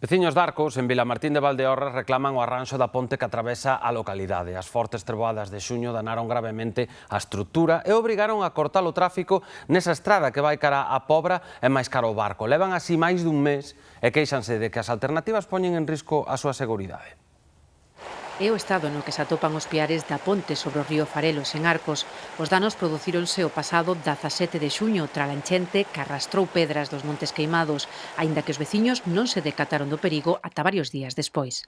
Veciños de Arcos, en Vilamartín de Valdeorras, reclaman o arranxo da ponte que atravesa a localidade. As fortes treboadas de xuño danaron gravemente a estrutura e obrigaron a cortar o tráfico nesa estrada que vai cara á Pobra e máis cara ao barco. Levan así máis dun mes e queixanse de que as alternativas poñen en risco a súa seguridade. É o estado no que se atopan os piares da ponte sobre o río Farelos, en Arcos. Os danos producíronse o pasado 17 de xuño trala enchente que arrastrou pedras dos Montes Queimados, aínda que os veciños non se decataron do perigo ata varios días despois.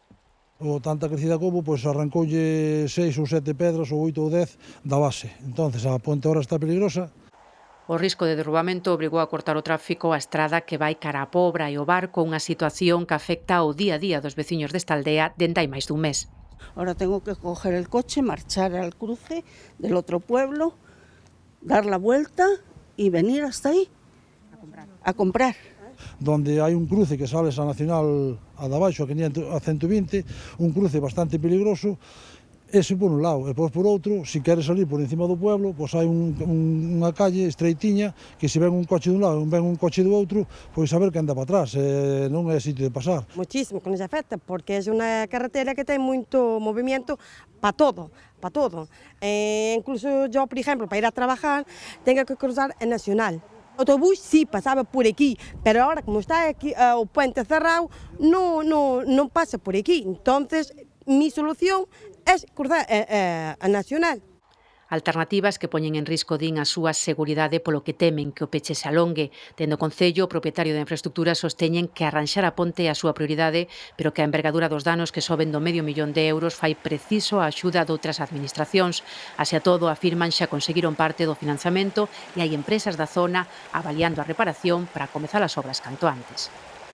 O tanta crecida que houve, pois arrancoulle 6 ou 7 pedras ou 8 ou 10 da base. Entonces a ponte ahora está peligrosa. O risco de derrubamento obrigou a cortar o tráfico a estrada que vai cara á Pobra e o barco, unha situación que afecta ao día a día dos veciños desta aldea dende hai máis dun mes. Ahora tengo que coger el coche, marchar al cruce del otro pueblo, dar la vuelta y venir hasta ahí a comprar. Donde hai un cruce que sales a Nacional a de abaixo, a 120, un cruce bastante peligroso, ese por un lado, e pois por outro, se queres salir por encima do pueblo, pois hai unha calle estreitiña que se ven un coche dun lado e ven un coche do outro, pois a ver que anda para atrás, non é sitio de pasar. Muchísimo que nos afecta, porque é unha carretera que ten moito movimento para todo, para todo. Incluso yo, por exemplo, para ir a trabajar, tengo que cruzar el Nacional. O autobús sí pasaba por aquí, pero ahora como está aquí o puente cerrado, non pasa por aquí. Entonces, mi solución es cruzar a Nacional. Alternativas que poñen en risco, din, a súa seguridade polo que temen que o peche se alongue. Dende o Concello, o propietario da infraestructura sosteñen que arranxar a ponte é a súa prioridade, pero que a envergadura dos danos que soben do €500.000 fai preciso a axuda doutras administracións. Así a todo, afirman xa conseguiron parte do financiamento e hai empresas da zona avaliando a reparación para comezar as obras canto antes.